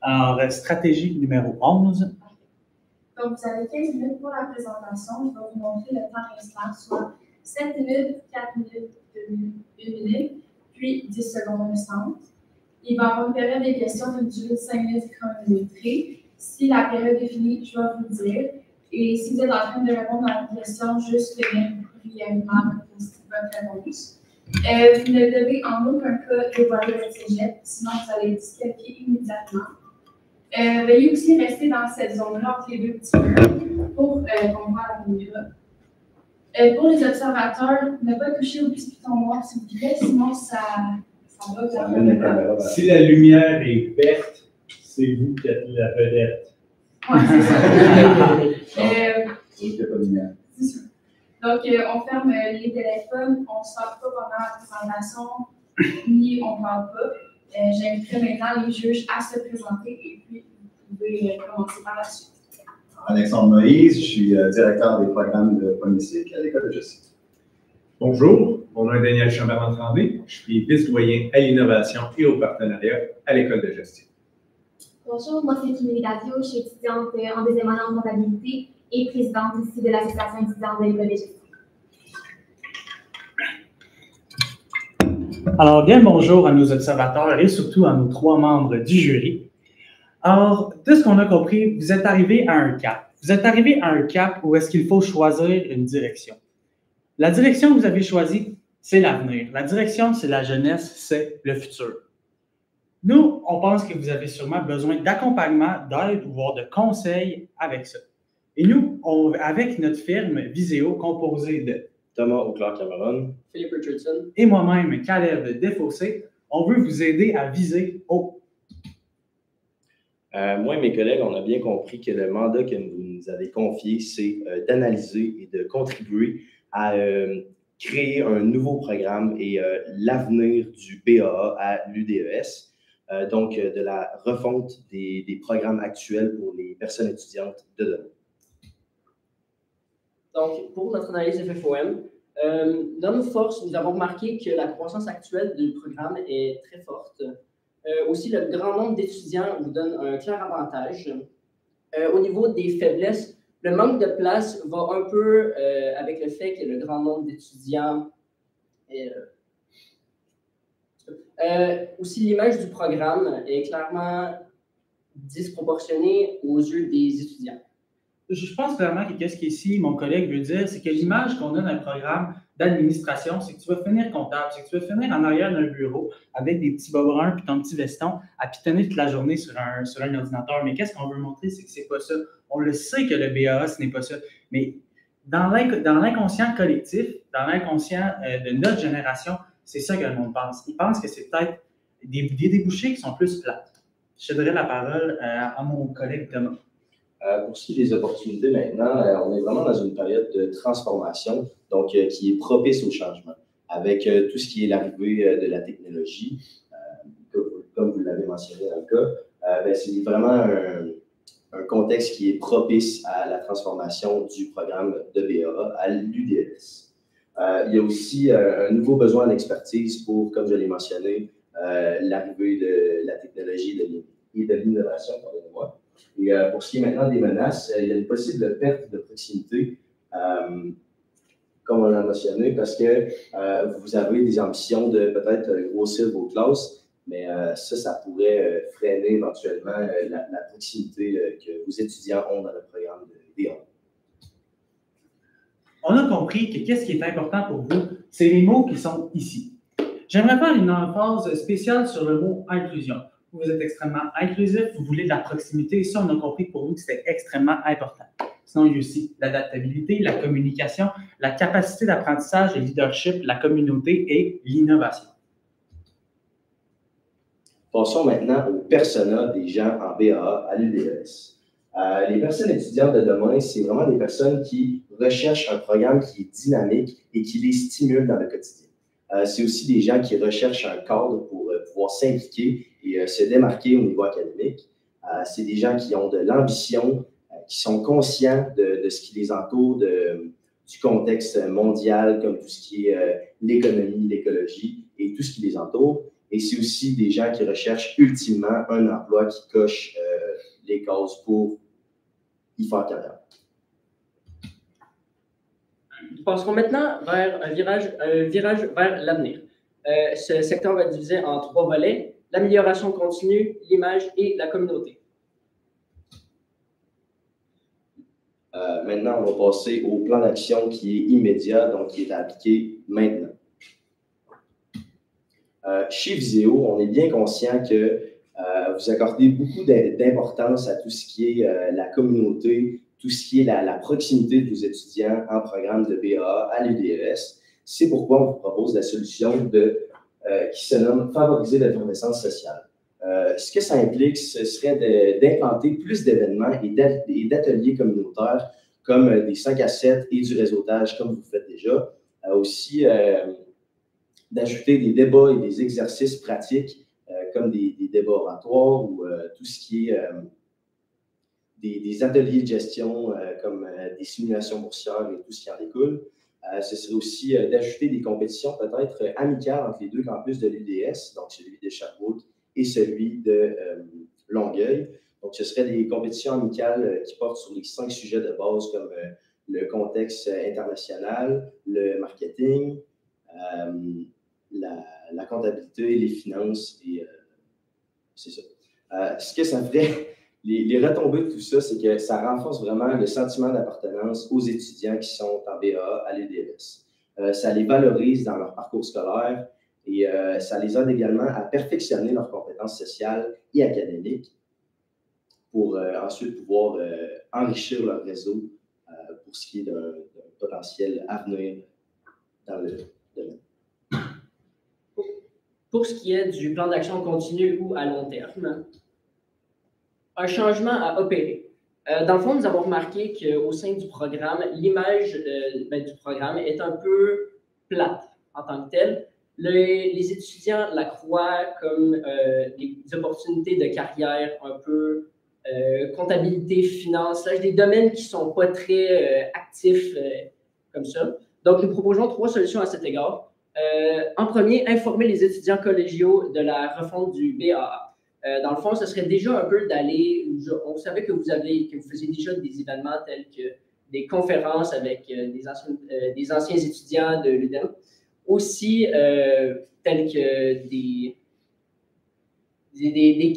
Alors, stratégie numéro 11. Donc, vous avez 15 minutes pour la présentation. Je vais vous montrer le temps restant, soit 7 minutes, 4 minutes, 2 minutes, 1 minute, puis 10 secondes restantes. Il va y avoir une période des questions d'une durée de 5 minutes chronométrée. Si la période est finie, je vais vous le dire. Et si vous êtes en train de répondre à une question, juste brièvement votre réponse. Vous ne devez en aucun cas dévoiler votre cégep, sinon vous allez être disqualifié immédiatement. Veuillez aussi rester dans cette zone-là entre les deux petits murs pour qu'on voit la caméra. Pour les observateurs, ne pas toucher au petit piton noir s'il vous plaît, sinon ça va vers la. Si la lumière est verte, c'est vous qui êtes la vedette. Oui, c'est ça. Il n'y a pas de lumière. C'est sûr. Donc, on ferme les téléphones, on ne sort pas pendant la présentation, ni on ne parle pas. J'inviterai maintenant les juges à se présenter et puis vous pouvez commencer par la suite. Alexandre Moïse, je suis directeur des programmes de premier cycle à l'École de gestion. Bonjour, mon nom est Daniel Chamberlain-Tremblay, je suis vice-doyen à l'innovation et au partenariat à l'École de gestion. Bonjour, moi c'est Kimberly Dadio, je suis étudiante en deuxième année en comptabilité et présidente ici de l'Association étudiante de l'École de gestion. Alors, bien bonjour à nos observateurs et surtout à nos 3 membres du jury. Alors, de ce qu'on a compris, vous êtes arrivés à un cap. Vous êtes arrivés à un cap où est-ce qu'il faut choisir une direction. La direction que vous avez choisie, c'est l'avenir. La direction, c'est la jeunesse, c'est le futur. Nous, on pense que vous avez sûrement besoin d'accompagnement, d'aide ou voire de conseils avec ça. Et nous, avec notre firme Viséo, composée de Thomas Auclair-Cameron, Philippe Richardson et moi-même, Caleb Desfossés, on veut vous aider à viser haut. Moi et mes collègues, on a bien compris que le mandat que vous nous avez confié, c'est d'analyser et de contribuer à créer un nouveau programme et l'avenir du BAA à l'UDES, donc de la refonte des programmes actuels pour les personnes étudiantes de demain. Donc, pour notre analyse FFOM, dans nos forces, nous avons remarqué que la croissance actuelle du programme est très forte. Aussi, le grand nombre d'étudiants vous donne un clair avantage. Au niveau des faiblesses, le manque de place va un peu avec le fait que le grand nombre d'étudiants aussi, l'image du programme est clairement disproportionnée aux yeux des étudiants. Je pense vraiment que qu'est-ce qu'ici mon collègue veut dire, c'est que l'image qu'on a d'un programme d'administration, c'est que tu vas finir comptable, c'est que tu vas finir en arrière d'un bureau avec des petits bas bruns puis ton petit veston à pitonner toute la journée sur un ordinateur. Mais qu'est-ce qu'on veut montrer, c'est que c'est pas ça. On le sait que le BAA, ce n'est pas ça. Mais dans l'inconscient collectif, dans l'inconscient de notre génération, c'est ça que le monde pense. Ils pensent que c'est peut-être des débouchés qui sont plus plates. Je céderai la parole à mon collègue Thomas. Pour ce qui est des opportunités maintenant, on est vraiment dans une période de transformation, donc qui est propice au changement, avec tout ce qui est l'arrivée de la technologie, comme vous l'avez mentionné dans le cas, c'est vraiment un contexte qui est propice à la transformation du programme de BAA à l'UDES. Il y a aussi un nouveau besoin d'expertise pour, comme je l'ai mentionné, l'arrivée de la technologie et de l'innovation, pardonnez-moi. Et pour ce qui est maintenant des menaces, il y a une possible perte de proximité, comme on l'a mentionné, parce que vous avez des ambitions de peut-être grossir vos classes, mais ça pourrait freiner éventuellement la proximité que vos étudiants ont dans le programme de BAA. On a compris que qu'est-ce qui est important pour vous, c'est les mots qui sont ici. J'aimerais faire une emphase spéciale sur le mot inclusion. Vous êtes extrêmement inclusif, vous voulez de la proximité, et ça, on a compris que pour nous que c'était extrêmement important. Sinon, il y a aussi l'adaptabilité, la communication, la capacité d'apprentissage, le leadership, la communauté et l'innovation. Passons maintenant au persona des gens en BAA à l'UDES. Les personnes étudiantes de demain, c'est vraiment des personnes qui recherchent un programme qui est dynamique et qui les stimule dans le quotidien. C'est aussi des gens qui recherchent un cadre pour pouvoir s'impliquer et se démarquer au niveau académique. C'est des gens qui ont de l'ambition, qui sont conscients de ce qui les entoure, du contexte mondial, comme tout ce qui est l'économie, l'écologie et tout ce qui les entoure. et c'est aussi des gens qui recherchent ultimement un emploi qui coche les cases pour y faire carrière. Nous passerons maintenant vers un virage vers l'avenir. Ce secteur va être divisé en 3 volets, l'amélioration continue, l'image et la communauté. Maintenant, on va passer au plan d'action qui est immédiat, donc qui est à appliquer maintenant. Chez Viséo, on est bien conscient que vous accordez beaucoup d'importance à tout ce qui est la communauté, tout ce qui est la proximité de vos étudiants en programme de BAA à l'UDES. C'est pourquoi on vous propose la solution qui se nomme « Favoriser l'effervescence sociale ». Ce que ça implique, ce serait d'implanter plus d'événements et d'ateliers communautaires comme des 5 à 7 et du réseautage comme vous faites déjà. Aussi, d'ajouter des débats et des exercices pratiques comme des débats oratoires ou tout ce qui est des ateliers de gestion comme des simulations boursières et tout ce qui en découle. Ce serait aussi d'ajouter des compétitions peut-être amicales entre les 2 campus de l'UDS, donc celui de Sherbrooke et celui de Longueuil. Donc, ce serait des compétitions amicales qui portent sur les 5 sujets de base comme le contexte international, le marketing, la comptabilité, les finances, et c'est ça. Ce que ça ferait, les retombées de tout ça, c'est que ça renforce vraiment le sentiment d'appartenance aux étudiants qui sont en BA à l'UDS. Ça les valorise dans leur parcours scolaire et ça les aide également à perfectionner leurs compétences sociales et académiques pour ensuite pouvoir enrichir leur réseau pour ce qui est d'un potentiel avenir dans le domaine. Pour ce qui est du plan d'action continu ou à long terme, un changement à opérer. Dans le fond, nous avons remarqué qu'au sein du programme, l'image du programme est un peu plate en tant que telle. Les étudiants la croient comme des opportunités de carrière un peu comptabilité, finance, des domaines qui ne sont pas très actifs comme ça. Donc, nous proposons 3 solutions à cet égard. En premier, informer les étudiants collégiaux de la refonte du BAA. Dans le fond, ce serait déjà un peu d'aller, on savait que vous faisiez déjà des événements tels que des conférences avec des anciens étudiants de l'UDEM, aussi tels que des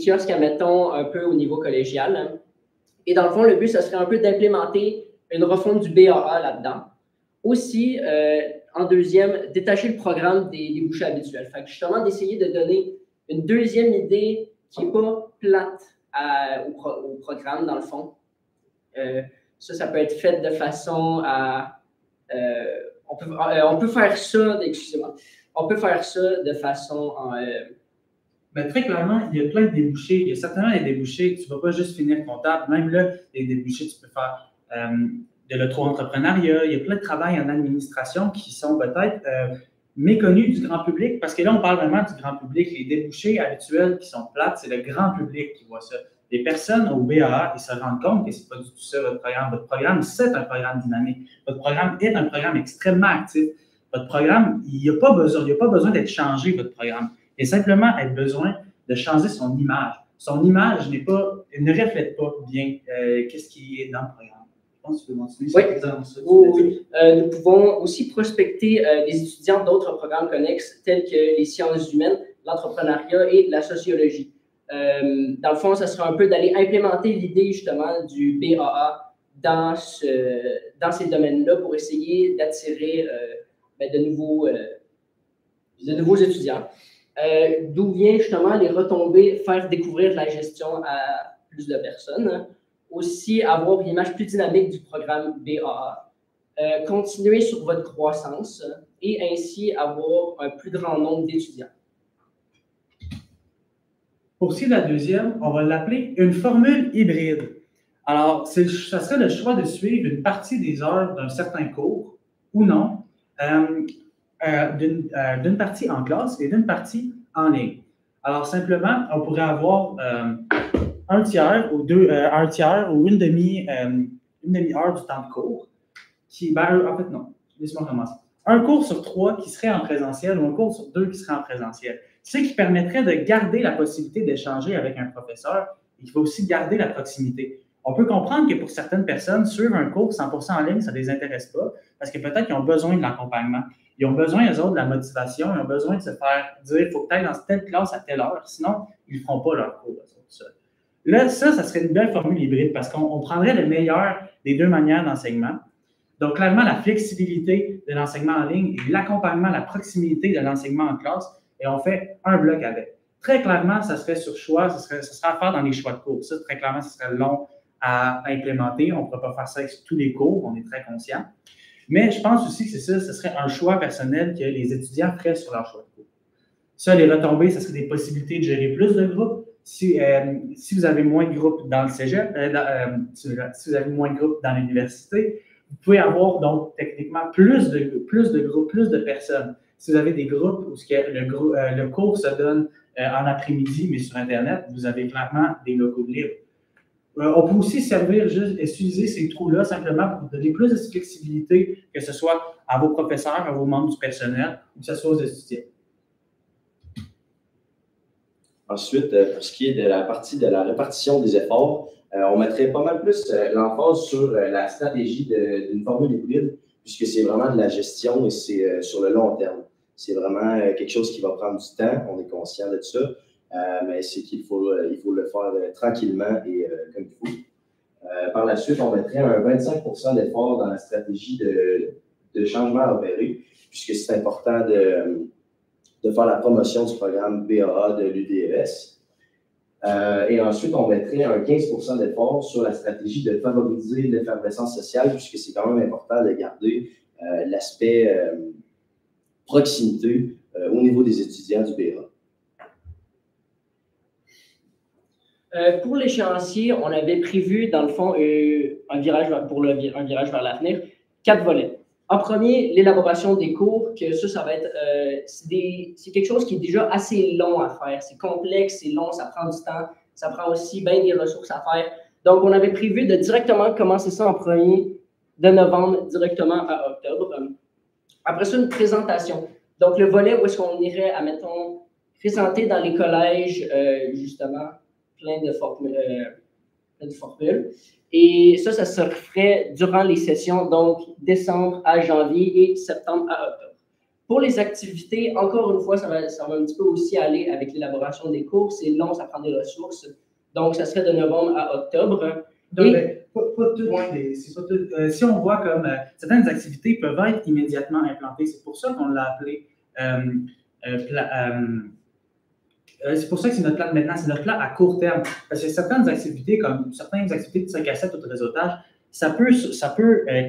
kiosques, admettons, un peu au niveau collégial. Et dans le fond, le but, ce serait un peu d'implémenter une refonte du BAA là-dedans. Aussi, en deuxième, détacher le programme des débouchés habituels. Fait que justement, d'essayer de donner une deuxième idée qui n'est pas plate au programme, dans le fond. Ça peut être fait de façon à... on peut faire ça, excusez-moi, on peut faire ça de façon... Très clairement, il y a plein de débouchés. Il y a certainement des débouchés que tu ne vas pas juste finir comptable. Même là, des débouchés, tu peux faire de l'auto-entrepreneuriat. Il y a plein de travail en administration qui sont peut-être méconnus du grand public, parce que là, on parle vraiment du grand public. Les débouchés habituels qui sont plates, c'est le grand public qui voit ça. Les personnes au BAA, ils se rendent compte que ce n'est pas du tout ça votre programme. Votre programme, c'est un programme dynamique. Votre programme est un programme extrêmement actif. Votre programme, il n'y a pas besoin d'être changé, votre programme. Il y a simplement besoin de changer son image. Son image ne reflète pas bien qu'est-ce qui est dans le programme. Je pense que tu peux mentionner ça. Oui. Nous pouvons aussi prospecter des étudiants d'autres programmes connexes tels que les sciences humaines, l'entrepreneuriat et la sociologie. Dans le fond, ça sera un peu d'aller implémenter l'idée justement du BAA dans ces domaines-là pour essayer d'attirer de nouveaux étudiants. D'où vient justement les retombées, faire découvrir de la gestion à plus de personnes. Aussi, avoir une image plus dynamique du programme BAA. Continuer sur votre croissance et ainsi avoir un plus grand nombre d'étudiants. Pour ce qui est de la deuxième, on va l'appeler une formule hybride. Alors, ça serait le choix de suivre une partie des heures d'un certain cours ou non, d'une partie en classe et d'une partie en ligne. Alors, simplement, on pourrait avoir un tiers ou une demi-heure du temps de cours en fait, non, laisse-moi commencer. Un cours sur 3 qui serait en présentiel ou un cours sur 2 qui serait en présentiel. ce qui permettrait de garder la possibilité d'échanger avec un professeur et qui va aussi garder la proximité. On peut comprendre que pour certaines personnes, suivre un cours 100% en ligne, ça ne les intéresse pas parce que peut-être qu'ils ont besoin de l'accompagnement. Ils ont besoin, eux autres, de la motivation. Ils ont besoin de se faire dire il faut que tu ailles dans telle classe à telle heure, sinon, ils ne feront pas leur cours. Là, ça serait une belle formule hybride parce qu'on prendrait le meilleur des deux manières d'enseignement. Donc, clairement, la flexibilité de l'enseignement en ligne et l'accompagnement, la proximité de l'enseignement en classe, et on fait un bloc avec. Très clairement, ça serait sur choix, ça serait à faire dans les choix de cours. Ça, très clairement, ça serait long à implémenter. On ne pourrait pas faire ça avec tous les cours, on est très conscient. Mais je pense aussi que c'est ça, ce serait un choix personnel que les étudiants feraient sur leur choix de cours. Ça, les retombées, ça serait des possibilités de gérer plus de groupes. Si vous avez moins de groupes dans le cégep, si vous avez moins de groupes dans l'université, vous pouvez avoir donc techniquement plus de groupes, plus de personnes. Si vous avez des groupes où le cours se donne en après-midi, mais sur Internet, vous avez clairement des locaux libres. On peut aussi utiliser ces trous-là simplement pour donner plus de flexibilité, que ce soit à vos professeurs, à vos membres du personnel, ou que ce soit aux étudiants. Ensuite, pour ce qui est de la partie de la répartition des efforts, on mettrait pas mal plus l'emphase sur la stratégie d'une formule hybride, puisque c'est vraiment de la gestion et c'est sur le long terme. C'est vraiment quelque chose qui va prendre du temps, on est conscient de ça, mais c'est qu'il faut le faire tranquillement et comme il faut. Par la suite, on mettrait un 25% d'efforts dans la stratégie de changement à opérer, puisque c'est important de faire la promotion du programme BAA de l'UDES. Et ensuite, on mettrait un 15% d'effort sur la stratégie de favoriser l'effervescence sociale, puisque c'est quand même important de garder l'aspect proximité au niveau des étudiants du BAA. Pour l'échéancier, on avait prévu, dans le fond, un virage vers l'avenir, 4 volets. En premier, l'élaboration des cours, que ça va être, c'est quelque chose qui est déjà assez long à faire. C'est complexe, c'est long, ça prend du temps, ça prend aussi bien des ressources à faire. Donc, on avait prévu de directement commencer ça en premier, de novembre directement à octobre. Après ça, une présentation. Donc, le volet où est-ce qu'on irait, admettons, présenter dans les collèges, justement, plein de formules. Et ça se ferait durant les sessions, donc décembre à janvier et septembre à octobre. Pour les activités, encore une fois, ça va un petit peu aussi aller avec l'élaboration des cours. C'est long, ça prend des ressources. Donc, ça serait de novembre à octobre. Donc, si on voit comme certaines activités peuvent être immédiatement implantées, c'est pour ça qu'on l'a appelé c'est pour ça que c'est notre plan de maintenant, c'est notre plan à court terme. Parce que certaines activités, comme certaines activités de 5 à 7 ou de réseautage, ça peut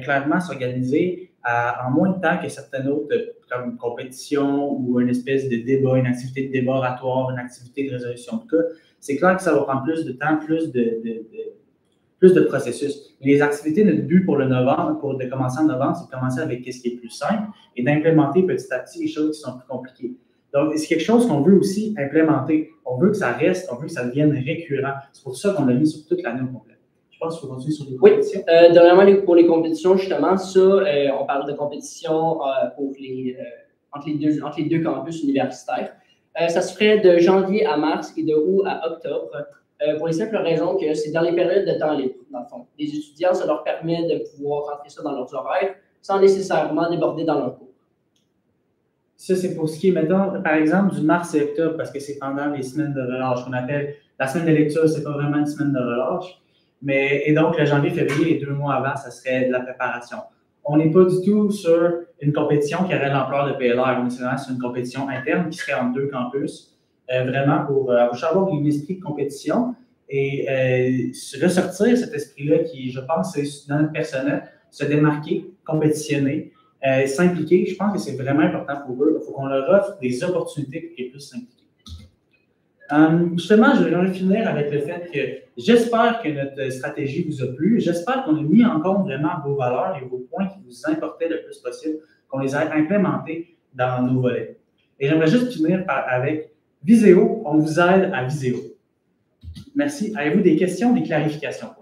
clairement s'organiser en moins de temps que certaines autres, comme une compétition ou une espèce de débat, une activité de débat oratoire, une activité de résolution de cas. C'est clair que ça va prendre plus de temps, plus de processus. Les activités, notre but pour de commencer en novembre, c'est de commencer avec ce qui est plus simple et d'implémenter petit à petit les choses qui sont plus compliquées. Donc, c'est quelque chose qu'on veut aussi implémenter. On veut que ça reste, on veut que ça devienne récurrent. C'est pour ça qu'on l'a mis sur toute l'année au complet. Je pense qu'il faut continuer sur les compétitions. Oui, dernièrement, pour les compétitions, justement, on parle de compétitions entre les deux campus universitaires. Ça se ferait de janvier à mars et de août à octobre, pour les simples raisons que c'est dans les périodes de temps libre, dans le fond. Les étudiants, ça leur permet de pouvoir rentrer ça dans leurs horaires sans nécessairement déborder dans leur cours. Ça, c'est pour ce qui est, mettons, par exemple, du mars et octobre, parce que c'est pendant les semaines de relâche qu'on appelle. La semaine de lecture, c'est pas vraiment une semaine de relâche. Et donc, le janvier, février, les 2 mois avant, ça serait de la préparation. On n'est pas du tout sur une compétition qui aurait l'ampleur de PLR. On est seulement sur une compétition interne qui serait entre 2 campus, vraiment pour avoir un esprit de compétition et ressortir cet esprit-là qui, je pense, c'est dans notre personnel, se démarquer, compétitionner. S'impliquer, je pense que c'est vraiment important pour eux. Il faut qu'on leur offre des opportunités pour qu'ils puissent s'impliquer. Justement, je vais finir avec le fait que j'espère que notre stratégie vous a plu. J'espère qu'on a mis en compte vraiment vos valeurs et vos points qui vous importaient le plus possible, qu'on les a implémentés dans nos volets. Et j'aimerais juste finir avec Viséo. On vous aide à Viséo. Merci. Avez-vous des questions, des clarifications pour nous?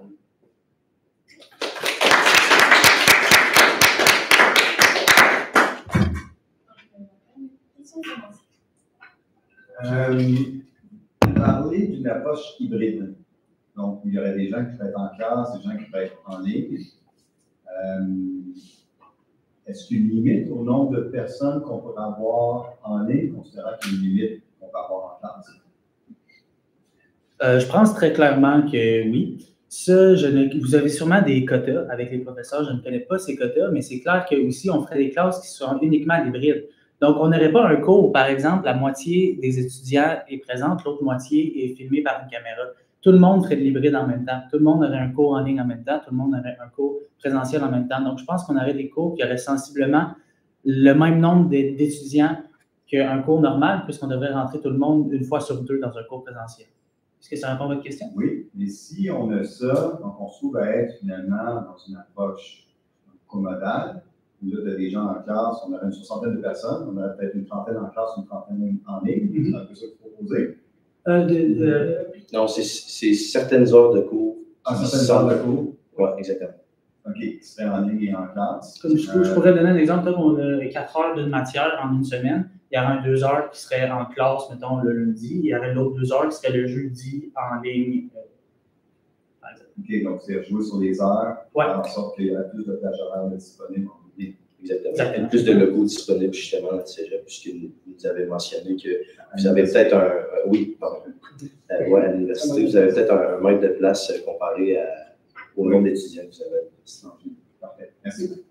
Parler d'une approche hybride. Donc, il y aurait des gens qui pourraient être en classe, des gens qui pourraient être en ligne. Est-ce qu'il y a une limite au nombre de personnes qu'on pourrait avoir en ligne, considérant qu'il y a une limite qu'on peut avoir en classe? Je pense très clairement que oui. Ça, vous avez sûrement des quotas avec les professeurs. Je ne connais pas ces quotas, mais c'est clair qu'aussi, on ferait des classes qui seront uniquement hybrides. Donc, on n'aurait pas un cours où, par exemple, la moitié des étudiants est présente, l'autre moitié est filmée par une caméra. Tout le monde ferait de l'hybride en même temps. Tout le monde aurait un cours en ligne en même temps. Tout le monde aurait un cours présentiel en même temps. Donc, je pense qu'on aurait des cours qui auraient sensiblement le même nombre d'étudiants qu'un cours normal, puisqu'on devrait rentrer tout le monde une fois sur deux dans un cours présentiel. Est-ce que ça répond à votre question? Oui, mais si on a ça, donc on se trouve à être finalement dans une approche comodale, où là, tu as des gens en classe, on aurait une soixantaine de personnes, on aurait peut-être une trentaine en classe, une trentaine en ligne, c'est un peu ça qu'il faut proposer. Non, c'est certaines heures de cours. Certaines heures de cours? Oui, exactement. OK, qui seraient en ligne et en classe. Comme je pourrais donner un exemple, là, on a 4 heures d'une matière en une semaine. Il y aurait 2 heures qui seraient en classe, mettons, le lundi. Il y aurait l'autre 2 heures qui seraient le jeudi en ligne. OK, donc c'est jouer sur les heures, ouais. Faire en sorte qu'il y aurait plus de plage horaire disponible en ligne. Exactement. Plus de locaux disponibles justement à Cégep, puisque vous avez mentionné que vous avez peut-être à l'université, vous avez peut-être un mètre de place comparé au nombre d'étudiants que vous avez. Parfait. Merci.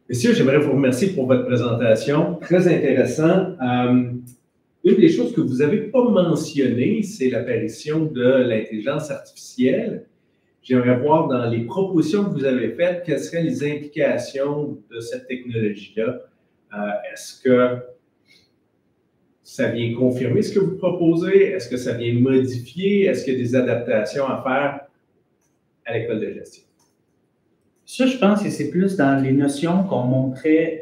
Messieurs, j'aimerais vous remercier pour votre présentation. Très intéressant. Une des choses que vous n'avez pas mentionnées, c'est l'apparition de l'intelligence artificielle. J'aimerais voir dans les propositions que vous avez faites, quelles seraient les implications de cette technologie-là. Est-ce que ça vient confirmer ce que vous proposez? Est-ce que ça vient modifier? Est-ce qu'il y a des adaptations à faire à l'école de gestion? Ça, je pense que c'est plus dans les notions qu'on montrait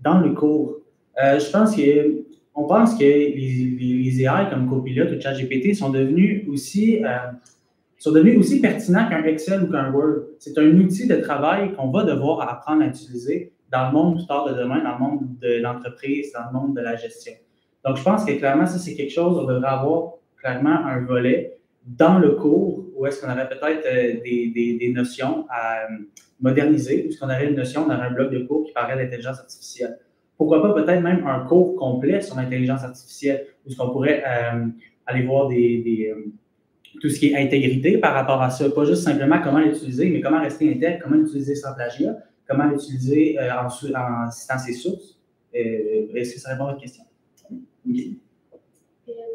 dans le cours. Je pense qu'on pense que les AI comme Copilot ou ChatGPT sont devenus aussi pertinents qu'un Excel ou qu'un Word. C'est un outil de travail qu'on va devoir apprendre à utiliser dans le monde du tard de demain, dans le monde de l'entreprise, dans le monde de la gestion. Donc, je pense que clairement, ça, c'est quelque chose, on devrait avoir clairement un volet dans le cours où est-ce qu'on aurait peut-être des notions à moderniser, ou est-ce qu'on aurait une notion dans un bloc de cours qui parlait d'intelligence artificielle. Pourquoi pas peut-être même un cours complet sur l'intelligence artificielle, où est-ce qu'on pourrait aller voir tout ce qui est intégrité par rapport à ça, pas juste simplement comment l'utiliser, mais comment rester intègre, comment l'utiliser sans plagiat, comment l'utiliser en citant ses sources. Est-ce que ça répond à votre question? Okay.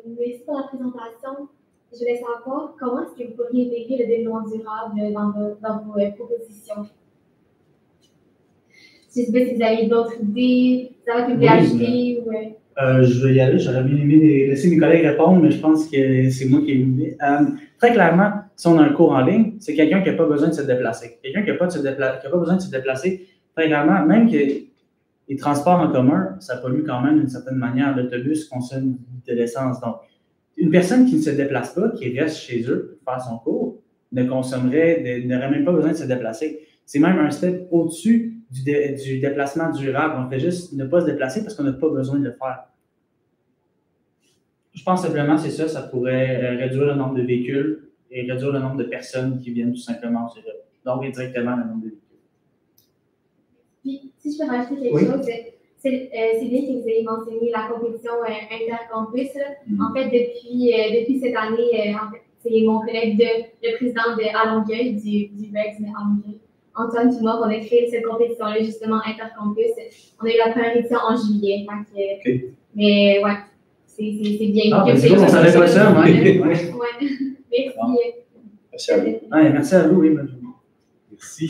Merci pour la présentation. Je voulais savoir comment est-ce que vous pourriez intégrer le développement durable dans vos propositions. Je ne sais pas si vous avez d'autres idées, ça que vous voulez ajouter ou... Je vais y aller. J'aurais bien aimé laisser mes collègues répondre, mais je pense que c'est moi qui ai une idée. Très clairement, si on a un cours en ligne, c'est quelqu'un qui n'a pas besoin de se déplacer. Quelqu'un qui n'a pas besoin de se déplacer, très clairement, même que les transports en commun, ça pollue quand même d'une certaine manière. L'autobus consomme de l'essence. Donc, une personne qui ne se déplace pas, qui reste chez eux pour faire son cours, n'aurait même pas besoin de se déplacer. C'est même un step au-dessus du déplacement durable. On fait juste ne pas se déplacer parce qu'on n'a pas besoin de le faire. Je pense simplement que c'est ça, ça pourrait réduire le nombre de véhicules et réduire le nombre de personnes qui viennent tout simplement au Cégep. Donc, indirectement, le nombre de véhicules. Puis, si je peux rajouter quelque chose, c'est bien que vous ayez mentionné la compétition intercampus. En fait, depuis cette année, c'est mon collègue, le président à Longueuil, du REX, mais à Longueuil, Antoine Dumas, on a créé cette compétition-là, justement, intercampus. On a eu la première édition en juillet. Mais ouais, c'est bien. Ah, c'est bon, on savait pas ça, ouais. Merci. Merci à vous. Merci à vous, oui, bonne journée. Merci.